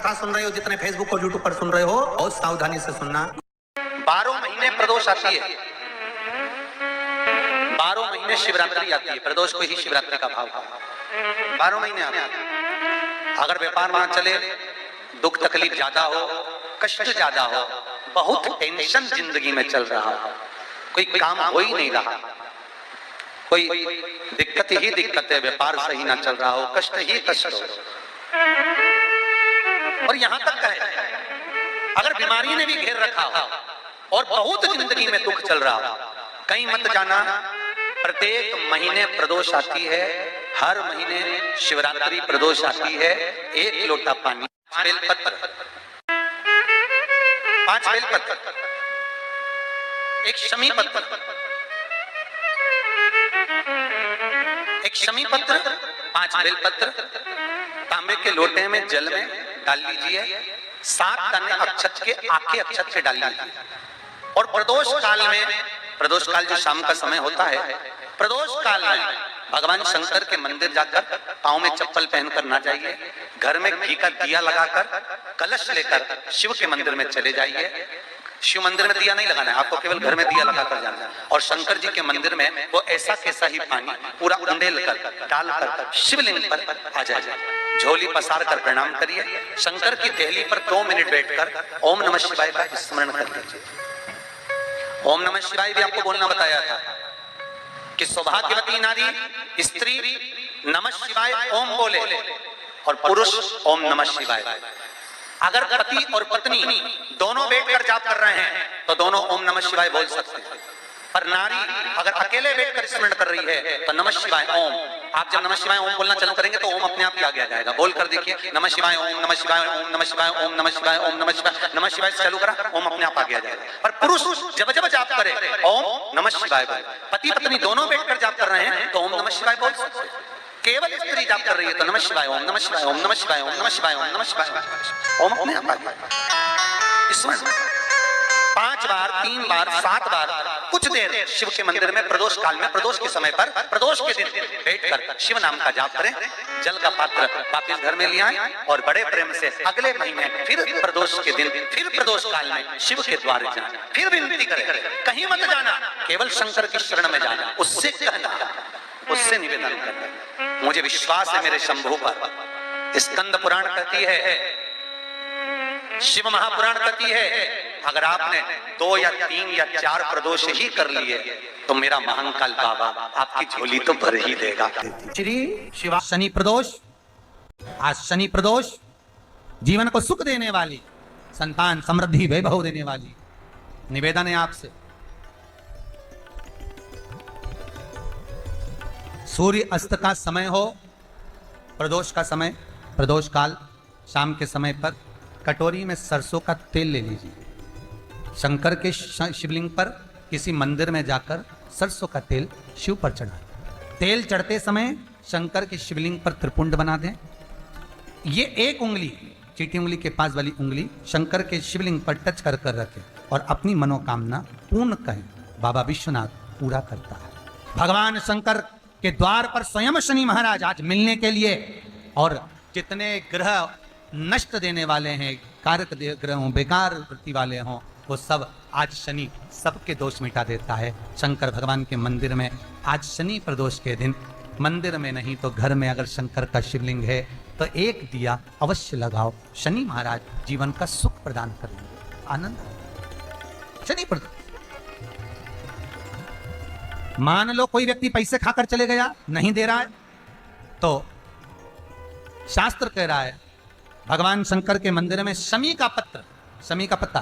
कथा सुन रहे हो, जितने फेसबुक और यूट्यूब पर सुन रहे हो, बहुत सावधानी से सुनना। 12 महीने प्रदोष आती है, 12 महीने शिवरात्रि आती है। प्रदोष को ही शिवरात्रि का भाव है। 12 महीने आते हैं। अगर व्यापार ना चले, दुख तकलीफ ज्यादा हो, कष्ट ज्यादा हो, बहुत टेंशन जिंदगी में चल रहा हो, कोई काम हो ही नहीं रहा, कोई दिक्कत ही दिक्कत है, व्यापार सही ना चल रहा हो, कष्ट ही कष्ट हो, और यहां तक है अगर बीमारी ने भी घेर रखा हो और बहुत जिंदगी में दुख चल रहा हो, कहीं मत जाना। प्रत्येक महीने प्रदोष आती है, हर महीने शिवरात्रि प्रदोष आती है। 1 लोटा पानी, 5 बेलपत्र, 5 बेलपत्र, 1 शमी पत्र, 1 शमी पत्र, 5 बेलपत्र तांबे के लोटे में जल में डाल लीजिए। 7 दाने अक्षत के आखे अक्षत से डाल लीजिए। और प्रदोष काल में, प्रदोष काल जो शाम का समय होता है, प्रदोष काल में भगवान शंकर के मंदिर जाकर पांव में चप्पल पहनकर ना जाइए, घर में घी का दिया लगाकर कलश लेकर शिव के मंदिर में चले जाइए। शिव मंदिर में दिया नहीं लगाना है आपको, केवल घर में दिया लगाकर जाना है। और शंकर जी के मंदिर में वो ऐसा कैसा ही पानी पूरा उंडेल कर डालकर शिवलिंग पर आ जाए, झोली पसार कर प्रणाम करिए। शंकर की देहली पर 2 मिनट बैठकर ओम नमः शिवाय का स्मरण कर लीजिए। ओम नमः शिवाय भी आपको बोलना बताया था कि सौभाग्यवती नारी स्त्री नमः शिवाय ओम बोले और पुरुष ओम नमः शिवाय। अगर पति और पत्नी दोनों बैठकर जाप कर रहे हैं तो दोनों ओम नमः शिवाय बोल सकते हैं, पर नारी अगर अकेले बैठकर स्मरण कर रही है तो नमः शिवाय ओम। आप जब नमः शिवाय ओम बोलना चालू करेंगे तो ओम अपने आप ही आगे आ जाएगा। बोल कर देखिए, नमः शिवाय ओम, नमः शिवाय ओम, नमः शिवाय ओम, नमः शिवाय ओम, नमः शिवाय, नमः शिवाय से चालू करा, ओम अपने आप आगे आ जाएगा। पर पुरुष जब जब जाप करे ओम नमः शिवाय बोले, पति पत्नी दोनों बैठकर जाप कर रहे हैं तो ओम नमः शिवाय बोल सकते हैं। केवल स्त्री जाप कर रही है तो नमः शिवाय ओम, नमः शिवाय ओम, नमः शिवाय ओम, नमः शिवाय ओम, नमः शिवाय ओम अपने आप आगे। इसमें 5 बार, 3 बार, 7 बार कुछ देर शिव के मंदिर में प्रदोष काल में, प्रदोष के समय पर, प्रदोष के दिन बैठकर शिव नाम का जाप करें। जल का पात्र वापिस घर में ले आए और बड़े प्रेम से अगले महीने फिर प्रदोष के दिन, फिर प्रदोष काल में शिव के द्वारे जाए, फिर विनती करें। कहीं मत जाना, केवल शंकर की शरण में जाना, उससे कहना, उससे निवेदन करना। मुझे विश्वास है मेरे शंभु पर। स्कंद पुराण कहती है, शिव महापुराण कहती है, अगर आपने 2 या 3 या 4 प्रदोष ही कर लिए तो मेरा महाकाल बाबा आपकी झोली तो भर ही देगा। श्री शिवा शनि प्रदोष, आज शनि प्रदोष जीवन को सुख देने वाली, संतान समृद्धि वैभव देने वाली निवेदन है आपसे। सूर्य अस्त का समय हो, प्रदोष का समय, प्रदोष काल शाम के समय पर कटोरी में सरसों का तेल ले लीजिए। शंकर के शिवलिंग पर किसी मंदिर में जाकर सरसों का तेल शिव पर चढ़ाएं। तेल चढ़ते समय शंकर के शिवलिंग पर त्रिपुंड बना दें। ये एक उंगली, चीटी उंगली के पास वाली उंगली शंकर के शिवलिंग पर टच कर कर रखें और अपनी मनोकामना पूर्ण कहें। बाबा विश्वनाथ पूरा करता है। भगवान शंकर के द्वार पर स्वयं शनि महाराज आज मिलने के लिए, और जितने ग्रह नष्ट देने वाले हैं, कारक ग्रह हों, बेकार वृत्ति वाले हों, वो सब आज शनि सबके दोष मिटा देता है। शंकर भगवान के मंदिर में आज शनि प्रदोष के दिन, मंदिर में नहीं तो घर में अगर शंकर का शिवलिंग है तो एक दिया अवश्य लगाओ। शनि महाराज जीवन का सुख प्रदान करेंगे, आनंद। शनि प्रदोष, मान लो कोई व्यक्ति पैसे खाकर चले गया, नहीं दे रहा है, तो शास्त्र कह रहा है भगवान शंकर के मंदिर में शमी का पत्र, शमी का पत्ता,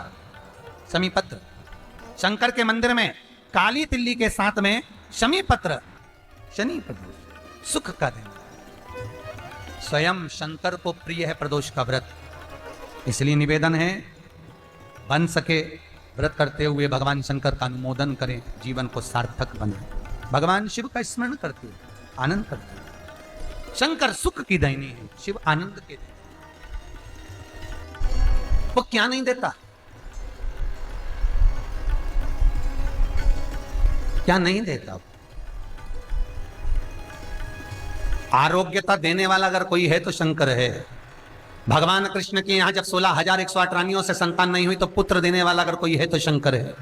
शमी पत्र, शंकर के मंदिर में काली तिल्ली के साथ में शमी पत्र, शनि प्रदोष सुख का दिन। स्वयं शंकर को प्रिय है प्रदोष का व्रत, इसलिए निवेदन है बन सके व्रत करते हुए भगवान शंकर का अनुमोदन करें, जीवन को सार्थक बनाए। भगवान शिव का स्मरण करते हुए आनंद करते हुए। शंकर सुख की दैनी है, शिव आनंद के दैनी। वो क्या नहीं देता, क्या नहीं देता। आरोग्यता देने वाला अगर कोई है तो शंकर है। भगवान कृष्ण के यहां जब 16,108 रानियों से संतान नहीं हुई तो पुत्र देने वाला अगर कोई है तो शंकर है।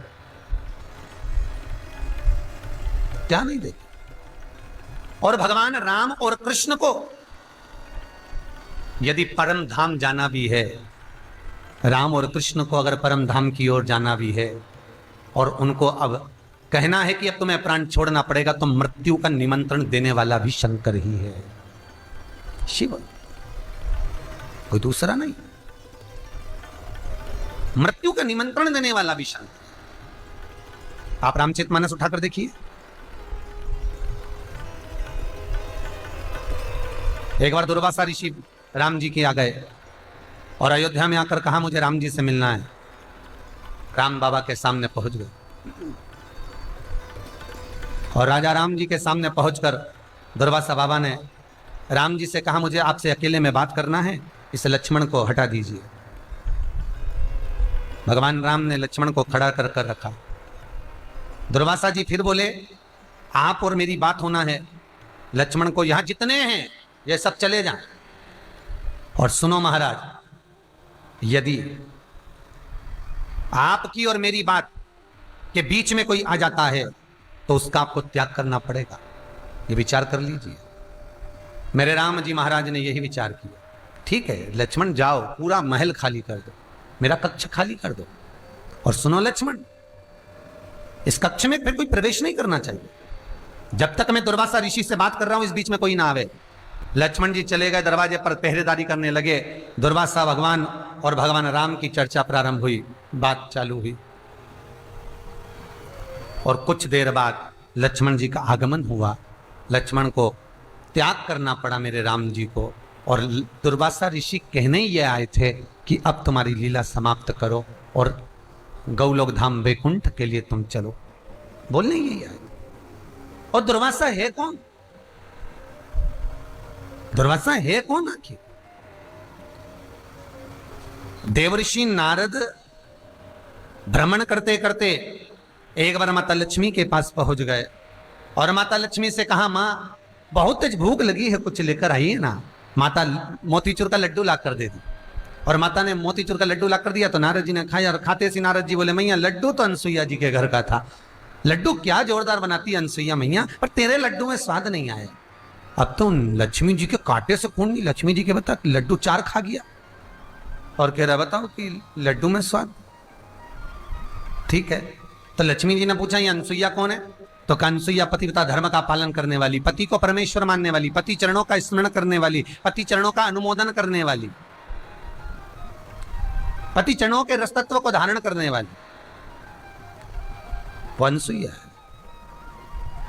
क्या नहीं देते। और भगवान राम और कृष्ण को यदि परम धाम जाना भी है, राम और कृष्ण को अगर परम धाम की ओर जाना भी है और उनको अब कहना है कि अब तुम्हें प्राण छोड़ना पड़ेगा, तो मृत्यु का निमंत्रण देने वाला भी शंकर ही है, शिव, कोई दूसरा नहीं। मृत्यु का निमंत्रण देने वाला भी शंकर। आप रामचरितमानस उठाकर देखिए, एक बार दुर्वासा ऋषि राम जी के आ गए और अयोध्या में आकर कहा मुझे राम जी से मिलना है। राम बाबा के सामने पहुंच गए और राजा राम जी के सामने पहुंचकर दुर्वासा बाबा ने राम जी से कहा मुझे आपसे अकेले में बात करना है, इस लक्ष्मण को हटा दीजिए। भगवान राम ने लक्ष्मण को खड़ा कर कर रखा। दुर्वासा जी फिर बोले आप और मेरी बात होना है, लक्ष्मण को यहां जितने हैं ये सब चले जाएं। और सुनो महाराज, यदि आपकी और मेरी बात के बीच में कोई आ जाता है तो उसका आपको त्याग करना पड़ेगा, ये विचार कर लीजिए। मेरे राम जी महाराज ने यही विचार किया। ठीक है लक्ष्मण जाओ, पूरा महल खाली कर दो, मेरा कक्ष खाली कर दो। और सुनो लक्ष्मण, इस कक्ष में फिर कोई प्रवेश नहीं करना चाहिए जब तक मैं दुर्वासा ऋषि से बात कर रहा हूं, इस बीच में कोई ना आवे। लक्ष्मण जी चले गए, दरवाजे पर पहरेदारी करने लगे। दुर्वासा भगवान और भगवान राम की चर्चा प्रारंभ हुई, बात चालू हुई। और कुछ देर बाद लक्ष्मण जी का आगमन हुआ। लक्ष्मण को त्याग करना पड़ा मेरे राम जी को। और दुर्वासा ऋषि कहने ये आए थे कि अब तुम्हारी लीला समाप्त करो और गौलोक धाम वैकुंठ के लिए तुम चलो, बोलने यही आए। और दुर्वासा है कौन? दुर्वासा है कौन आखिर? देवर्षि नारद भ्रमण करते करते एक बार माता लक्ष्मी के पास पहुंच गए और माता लक्ष्मी से कहा मां बहुत तेज भूख लगी है, कुछ लेकर आइए ना। माता मोतीचूर का लड्डू ला कर दे दी और माता ने मोतीचूर का लड्डू ला कर दिया तो नारद जी ने खाया। और खाते सी नारद जी बोले मैया लड्डू तो अनसुईया जी के घर का था, लड्डू क्या जोरदार बनाती है अनसुईया मैया, पर तेरे लड्डू में स्वाद नहीं आया। अब तो लक्ष्मी जी के कांटे से खून नहीं, लक्ष्मी जी के बता लड्डू 4 खा गया और कह रहा बताओ कि लड्डू में स्वाद। ठीक है, तो लक्ष्मी जी ने पूछा ये अनसुईया कौन है? तो अनसुईया पतिव्रता धर्म का पालन करने वाली, पति को परमेश्वर मानने वाली, पति चरणों का स्मरण करने वाली, पति चरणों का अनुमोदन करने वाली, पति चरणों के रसतत्व को धारण करने वाली, वो अनसुईया है।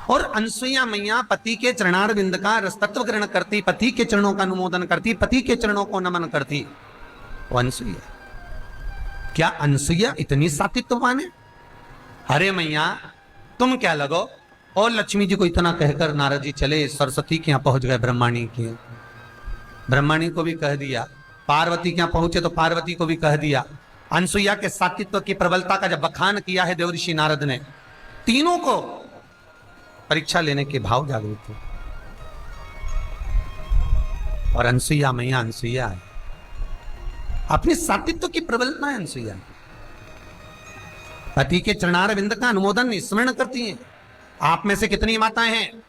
और अनसुईया मैया पति के चरणारविंद का रसतत्व ग्रहण करती, पति के चरणों का अनुमोदन करती, पति के चरणों को नमन करती, वो अनसुईया। क्या अनसुईया इतनी सात्वित्ववान है? अरे मैया तुम क्या लगो। और लक्ष्मी जी को इतना कहकर नारद जी चले सरस्वती के यहां पहुंच गए, ब्रह्माणी के। ब्रह्माणी को भी कह दिया, पार्वती के यहां पहुंचे तो पार्वती को भी कह दिया। अनसुईया के सात्वित्व की प्रबलता का जब बखान किया है देवऋषि नारद ने, तीनों को परीक्षा लेने के भाव जागृत हुए। और अनसुईया मैया अनसुईया है, अपने सात्वित्व की प्रबलता है अनसुईया। पति के चरणारविंद का अनुमोदन स्मरण करती हैं। आप में से कितनी माताएं हैं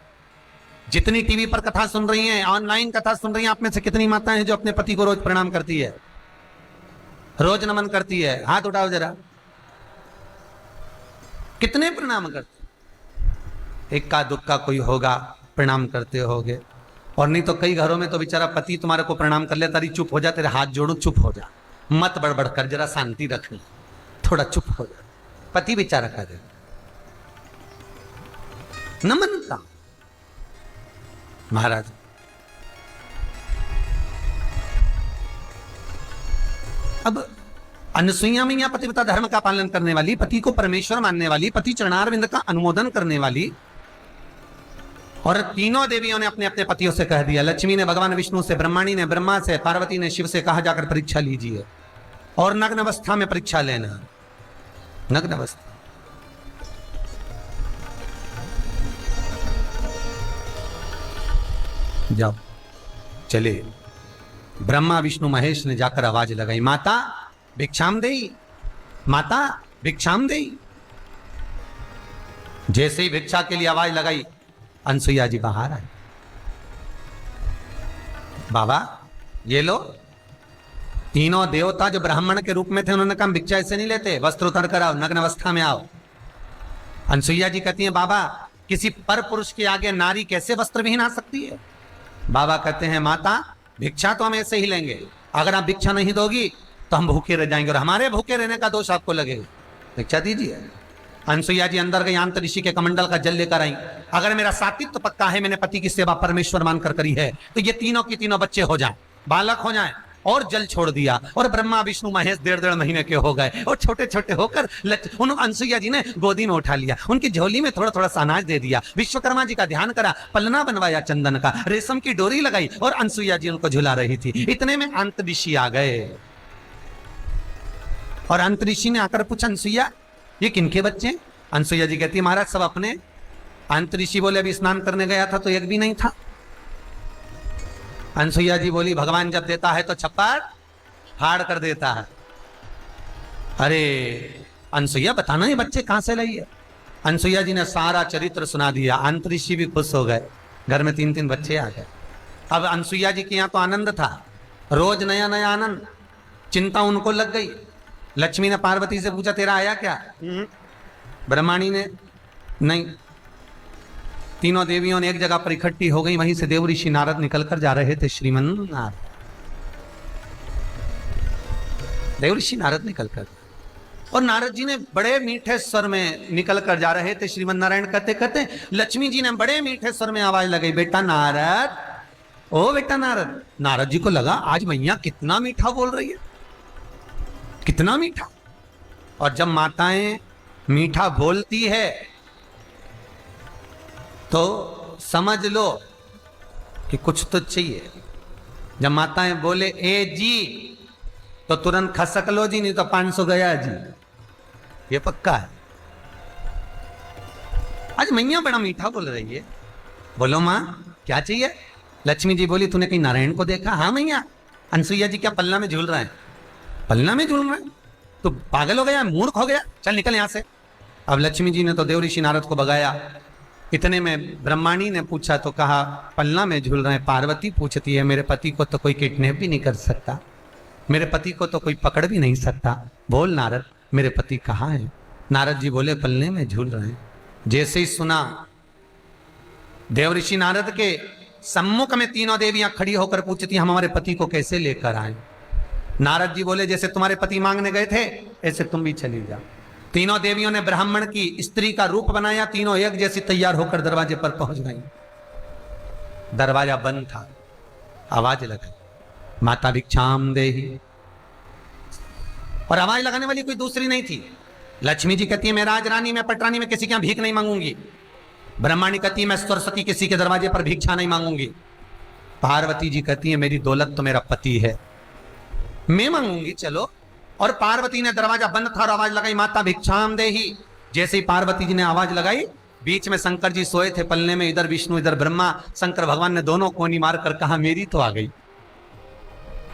जितनी टीवी पर कथा सुन रही हैं, ऑनलाइन कथा सुन रही हैं, आप में से कितनी माताएं हैं जो अपने पति को रोज प्रणाम करती है, रोज नमन करती है? हाथ उठाओ जरा, कितने प्रणाम करते? इक्का दुक्का कोई होगा प्रणाम करते होगे। और नहीं तो कई घरों में तो बेचारा पति तुम्हारे को प्रणाम कर ले, तारी चुप हो जा, तेरे हाथ जोड़ो चुप हो जा, मत बड़बड़ कर, जरा शांति रख ले, थोड़ा चुप हो जा। पति बेचारा करे नमनता। महाराज अब अनसुईया मैया पतिव्रता धर्म का पालन करने वाली, पति को परमेश्वर मानने वाली, पति चरणारविंद का अनुमोदन करने वाली, और तीनों देवियों ने अपने अपने पतियों से कह दिया। लक्ष्मी ने भगवान विष्णु से, ब्रह्माणी ने ब्रह्मा से, पार्वती ने शिव से कहा जाकर परीक्षा लीजिए और नग्न अवस्था में परीक्षा लेना। नग्न अवस्था जाओ, चले ब्रह्मा विष्णु महेश ने जाकर आवाज लगाई, माता भिक्षाम देई, माता भिक्षाम देई। जैसे ही भिक्षा के लिए आवाज लगाई, अनसुईया जी बाहर आए। बाबा ये लो। तीनों देवता जो ब्राह्मण के रूप में थे, उन्होंने कहा भिक्षा ऐसे नहीं लेते, वस्त्र उतर कर आओ, नग्न अवस्था में आओ। अनसुईया जी कहती हैं, बाबा किसी पर पुरुष के आगे नारी कैसे वस्त्र विहीन आ सकती है? बाबा कहते हैं, माता भिक्षा तो हम ऐसे ही लेंगे, अगर आप भिक्षा नहीं दोगी तो हम भूखे रह जाएंगे और हमारे भूखे रहने का दोष आपको लगेगा, भिक्षा दीजिए। अनसुईया जी अंदर गई, आंत ऋषि के कमंडल का जल लेकर आई। अगर मेरा सात्वित्व पक्का है, मैंने पति की सेवा परमेश्वर मानकर करी है, तो ये तीनों की तीनों बच्चे हो जाएं, बालक हो जाएं। और जल छोड़ दिया और ब्रह्मा विष्णु महेश 1.5 महीने के हो गए और छोटे छोटे होकर अनसुईया जी ने गोदी में उठा लिया, उनकी झोली में थोड़ा थोड़ा सा अनाज दे दिया, विश्वकर्मा जी का ध्यान करा, पलना बनवाया चंदन का, रेशम की डोरी लगाई और अनसुईया जी उनको झुला रही थी। इतने में अंत ऋषि आ गए और अंत ऋषि ने आकर पूछा, अनसुईया ये किनके बच्चे? अनसुईया जी कहती, महाराज सब अपने। अंत ऋषि बोले, अभी स्नान करने गया था तो एक भी नहीं था। अनसुईया जी बोली, भगवान जब देता है तो छप्पर फाड़ कर देता है। अरे अनसुईया बताना ये बच्चे कहां से लाई है? अनसुईया जी ने सारा चरित्र सुना दिया। अंत ऋषि भी खुश हो गए, घर में 3-3 बच्चे आ गए। अब अनसुईया जी के यहाँ तो आनंद था, रोज नया नया आनंद। चिंता उनको लग गई। लक्ष्मी ने पार्वती से पूछा, तेरा आया क्या? ब्रह्माणी ने नहीं। तीनों देवियों ने एक जगह पर इकट्ठी हो गई, वहीं से देव ऋषि नारद निकलकर जा रहे थे। श्रीमन नारद, देव ऋषि नारद निकलकर, और नारद जी ने बड़े मीठे स्वर में निकलकर जा रहे थे। श्रीमन नारायण कहते कहते लक्ष्मी जी ने बड़े मीठे स्वर में आवाज लगाई, बेटा नारद, ओ बेटा नारद। नारद जी को लगा आज मैया कितना मीठा बोल रही है, कितना मीठा। और जब माताएं मीठा बोलती है तो समझ लो कि कुछ तो चाहिए। जब माताएं बोले ए जी तो तुरंत खसक लो जी, नहीं तो 500 गया जी, ये पक्का है। आज मैया बड़ा मीठा बोल रही है। बोलो माँ क्या चाहिए? लक्ष्मी जी बोली, तूने कहीं नारायण को देखा? हाँ मैया। अनसुईया जी क्या पलना में झूल रहे हैं? पलना में झूल रहे हैं? तो पागल हो गया, मूर्ख हो गया, चल निकल यहां से। अब लक्ष्मी जी ने तो देव ऋषि नारद को भगाया। इतने में ब्रह्माणी ने पूछा तो कहा, पलना में झूल रहे हैं। पार्वती पूछती है, मेरे पति को तो कोई किडनैप भी नहीं कर सकता, मेरे पति को तो कोई पकड़ भी नहीं सकता, बोल नारद मेरे पति कहाँ हैं? नारद जी बोले, पलने में झूल रहे हैं। जैसे ही सुना, देव ऋषि नारद के सम्मुख में तीनों देवियां खड़ी होकर पूछती, हम हमारे पति को कैसे लेकर आए? नारद जी बोले, जैसे तुम्हारे पति मांगने गए थे ऐसे तुम भी चली जाओ। तीनों देवियों ने ब्राह्मण की स्त्री का रूप बनाया, तीनों एक जैसी तैयार होकर दरवाजे पर पहुंच गई। दरवाजा बंद था, आवाज लगाई, माता भिक्षाम देहि। और आवाज लगाने वाली कोई दूसरी नहीं थी। लक्ष्मी जी कहती है, मैं राजरानी, मैं पटरानी, में किसी के यहां भीख नहीं मांगूंगी। ब्रह्माणी कहती है, मैं सरस्वती किसी के दरवाजे पर भिक्षा नहीं मांगूंगी। पार्वती जी कहती है, मेरी दौलत तो मेरा पति है, मैं मांगूंगी चलो। और पार्वती ने, दरवाजा बंद था और आवाज लगाई, माता भिक्षाम देहि। जैसे ही पार्वती जी ने आवाज लगाई, बीच में शंकर जी सोए थे पलने में, इधर विष्णु इधर ब्रह्मा। शंकर भगवान ने दोनों कोनी मार कर कहा, मेरी तो आ गई,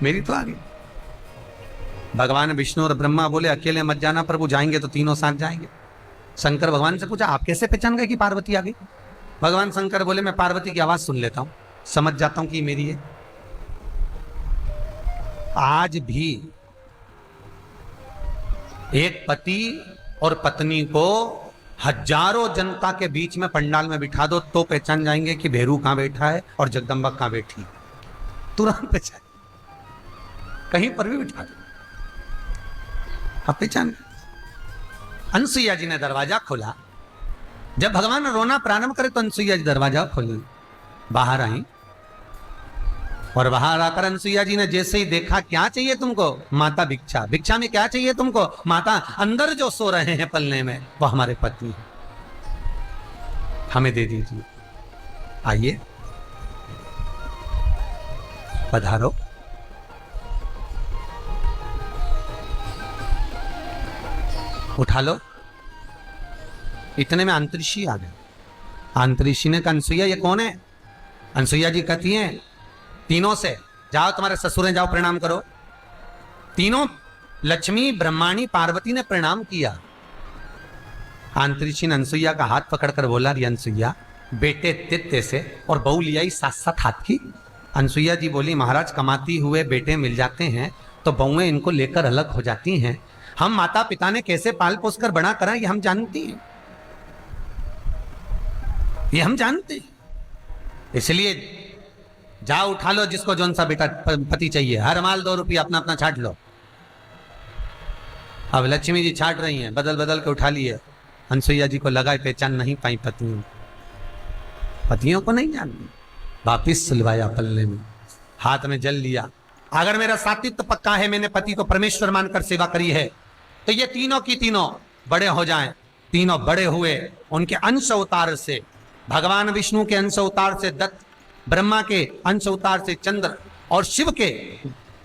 मेरी तो आ गई। भगवान विष्णु और ब्रह्मा बोले, अकेले मत जाना प्रभु, जाएंगे तो तीनों साथ जाएंगे। शंकर भगवान से पूछा, आप कैसे पहचान गए कि पार्वती आ गई? भगवान शंकर बोले, मैं पार्वती की आवाज सुन लेता हूं, समझ जाता हूं कि मेरी है। आज भी एक पति और पत्नी को हजारों जनता के बीच में पंडाल में बिठा दो तो पहचान जाएंगे कि भेरू कहां बैठा है और जगदम्बा कहां बैठी, तुरंत पहचान। कहीं पर भी बिठा दो आप पहचान। अनसुईया जी ने दरवाजा खोला। जब भगवान रोना प्रारंभ करे तो अनसुईया जी दरवाजा खोली, बाहर आई। और बाहर आकर अनसुईया जी ने जैसे ही देखा, क्या चाहिए तुमको? माता भिक्षा। भिक्षा में क्या चाहिए तुमको? माता अंदर जो सो रहे हैं पलने में वो हमारे पति, हमें दे दीजिए। आइए पधारो। उठा लो। इतने में अंतरिक्षी आ गए। अंतरिक्षी ने कहा, अनसुईया ये कौन है? अनसुईया जी कहती हैं, तीनों से जाओ तुम्हारे ससुर जाओ प्रणाम करो। तीनों लक्ष्मी ब्रह्माणी पार्वती ने प्रणाम किया। अंतरिक्षी ने अनसुईया का हाथ पकड़कर बोला, री अनसुईया बेटे तित्ते से और बहू लियाई साथ साथ हाथ की। अनसुईया जी बोली, महाराज कमाती हुए बेटे मिल जाते हैं तो बहुएं इनको लेकर अलग हो जाती हैं। हम माता पिता ने कैसे पाल पोस कर बड़ा करा ये हम जानती हैं, ये हम जानते हैं। इसलिए जाओ उठा लो जिसको जौन सा बेटा पति चाहिए, हर माल 2 रुपया अपना अपना छाट लो। अब लक्ष्मी जी छाट रही हैं, बदल बदल के उठा लिए। अनसुईया जी को लगा पहचान नहीं पाई पतियों को नहीं जानती। वापिस सिलवाया पल्ले में, हाथ में जल लिया। अगर मेरा सातित्व पक्का है, मैंने पति को परमेश्वर मानकर सेवा करी है, तो ये तीनों की तीनों बड़े हो जाएं। तीनों बड़े हुए, उनके अंश अवतार से भगवान विष्णु के अंश अवतार से दत्त, ब्रह्मा के अंश अवतार से चंद्र और शिव के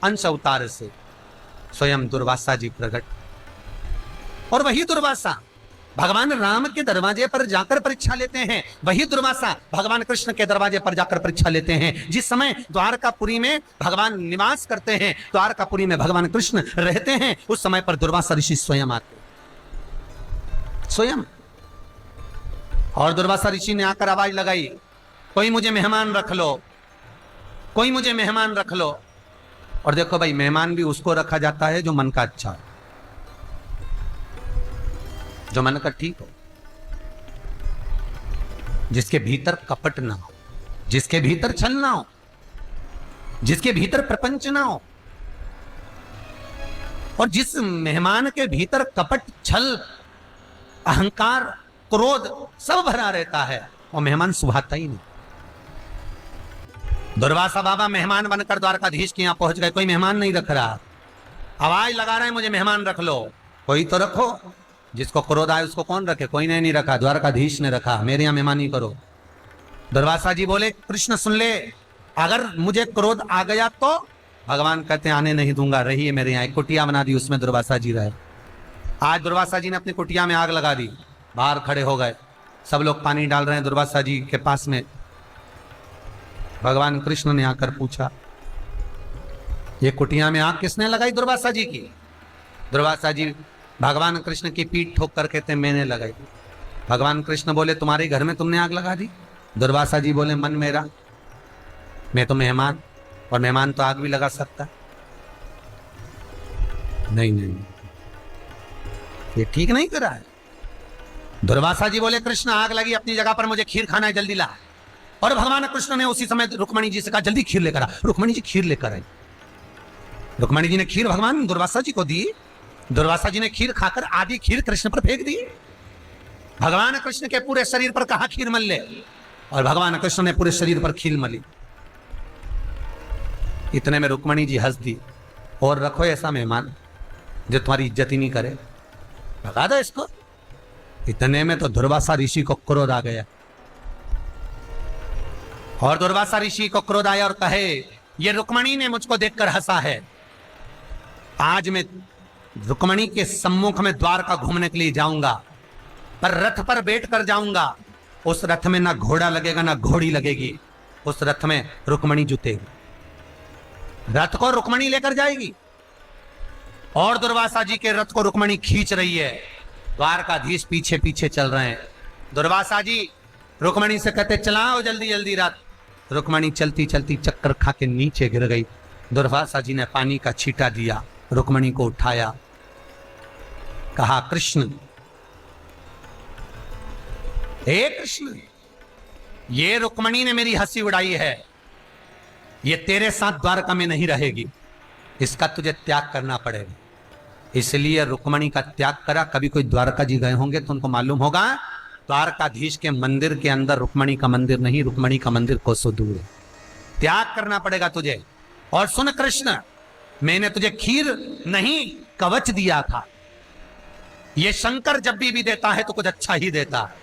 अंश अवतार से स्वयं दुर्वासा जी प्रकट। और वही दुर्वासा भगवान राम के दरवाजे पर जाकर परीक्षा लेते हैं, वही दुर्वासा भगवान कृष्ण के दरवाजे पर जाकर परीक्षा लेते हैं। जिस समय द्वारकापुरी में भगवान निवास करते हैं, द्वारकापुरी में भगवान कृष्ण रहते हैं, उस समय पर दुर्वासा ऋषि स्वयं आते, स्वयं। और दुर्वासा ऋषि ने आकर आवाज लगाई, कोई मुझे मेहमान रख लो, कोई मुझे मेहमान रख लो। और देखो भाई, मेहमान भी उसको रखा जाता है जो मन का अच्छा हो, जो मन का ठीक हो, जिसके भीतर कपट ना हो, जिसके भीतर छल ना हो, जिसके भीतर प्रपंच ना हो। और जिस मेहमान के भीतर कपट, छल, अहंकार, क्रोध सब भरा रहता है, वो मेहमान सुभाता ही नहीं। दुर्वासा बाबा मेहमान बनकर द्वारकाधीश के यहां पहुंच गए। कोई मेहमान नहीं रख रहा, आवाज लगा रहे हैं मुझे मेहमान रख लो। कोई तो रखो, जिसको क्रोध आए उसको कौन रखे? कोई ने नहीं रखा, द्वारकाधीश ने रखा, मेरे यहां मेहमानी करो। दुर्वासा जी बोले, कृष्ण सुन ले, अगर मुझे क्रोध आ गया तो भगवान कहते आने नहीं दूंगा, रहिए मेरे यहाँ। एक कुटिया बना दी, उसमें दुर्वासा जी रहे। आज दुर्वासा जी ने अपनी कुटिया में आग लगा दी, बाहर खड़े हो गए, सब लोग पानी डाल रहे हैं दुर्वासा जी के पास में। भगवान कृष्ण ने आकर पूछा, ये कुटिया में आग किसने लगाई? दुर्वासा जी की। दुर्वासा जी भगवान कृष्ण की पीठ ठोक कर कहते मैंने लगाई। भगवान कृष्ण बोले, तुम्हारे घर में तुमने आग लगा दी? दुर्वासा जी बोले, मन मेरा, मैं तो मेहमान, और मेहमान तो आग भी लगा सकता। नहीं नहीं, ये ठीक नहीं करा है। दुर्वासा जी बोले, कृष्ण आग लगी अपनी जगह पर, मुझे खीर खाना है, जल्दी ला। और भगवान कृष्ण ने उसी समय रुक्मणी जी से कहा, जल्दी खीर लेकर आ। रुक्मणी जी खीर लेकर आई। रुक्मणी जी ने खीर भगवान दुर्वासा जी को दी। दुर्वासा जी ने खीर खाकर आधी खीर कृष्ण पर फेंक दी। भगवान कृष्ण के पूरे शरीर पर कहा खीर मल ले, और भगवान कृष्ण ने पूरे शरीर पर खीर मली। इतने में रुक्मणी जी हंस दी, और रखो ऐसा मेहमान जो तुम्हारी इज्जत ही नहीं करे, भगा दो इसको। इतने में तो दुर्वासा ऋषि को क्रोध आ गया, और दुर्वासा ऋषि को क्रोध आया और कहे, ये रुक्मणी ने मुझको देखकर हंसा है, आज मैं रुक्मणी के सम्मुख में द्वारका घूमने के लिए जाऊंगा, पर रथ पर बैठ कर जाऊंगा। उस रथ में ना घोड़ा लगेगा ना घोड़ी लगेगी, उस रथ में रुक्मणी जुतेगी। रथ को रुक्मणी लेकर जाएगी, और दुर्वासा जी के रथ को रुक्मणी खींच रही है। द्वारकाधीश पीछे पीछे चल रहे हैं। दुर्वासा जी रुक्मणी से कहते, चलाओ जल्दी जल्दी रथ। रुक्मणी चलती चलती चक्कर खा के नीचे गिर गई। दुर्वासा जी ने पानी का छींटा दिया, रुक्मणी को उठाया, कहा, कृष्ण, हे कृष्ण, ये रुक्मणी ने मेरी हंसी उड़ाई है, ये तेरे साथ द्वारका में नहीं रहेगी, इसका तुझे त्याग करना पड़ेगा। इसलिए रुक्मणी का त्याग करा। कभी कोई द्वारका जी गए होंगे तो उनको मालूम होगा, द्वारकाधीश के मंदिर के अंदर रुक्मणी का मंदिर नहीं, रुक्मणी का मंदिर कोसों दूर है। त्याग करना पड़ेगा तुझे। और सुन कृष्ण, मैंने तुझे खीर नहीं कवच दिया था। ये शंकर जब भी देता है तो कुछ अच्छा ही देता है।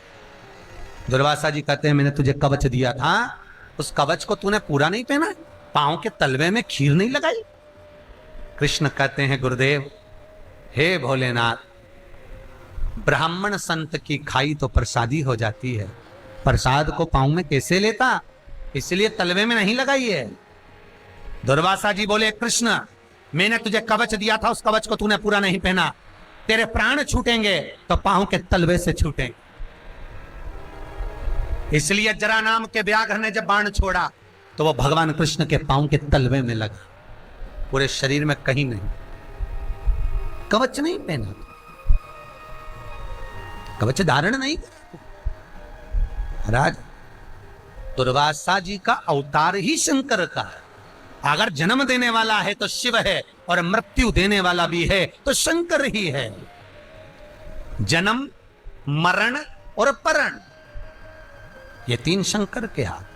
दुर्वासा जी कहते हैं, मैंने तुझे कवच दिया था, उस कवच को तूने पूरा नहीं पहना, पांव के तलवे में खीर नहीं लगाई। कृष्ण कहते हैं, गुरुदेव, हे भोलेनाथ, ब्राह्मण संत की खाई तो प्रसादी हो जाती है, प्रसाद को पांव में कैसे लेता, इसलिए तलवे में नहीं लगाई है। दुर्वासा जी बोले, कृष्ण मैंने तुझे कवच दिया था, उस कवच को तूने पूरा नहीं पहना, तेरे प्राण छूटेंगे तो पांव के तलवे से छूटेंगे। इसलिए जरा नाम के व्याघ्र ने जब बाण छोड़ा तो वो भगवान कृष्ण के पांव के तलवे में लगा, पूरे शरीर में कहीं नहीं। कवच नहीं पहना, कवच धारण नहीं करा। महाराज दुर्वासा जी का अवतार ही शंकर का है। अगर जन्म देने वाला है तो शिव है, और मृत्यु देने वाला भी है तो शंकर ही है। जन्म, मरण और परण, ये तीन शंकर के हाथ।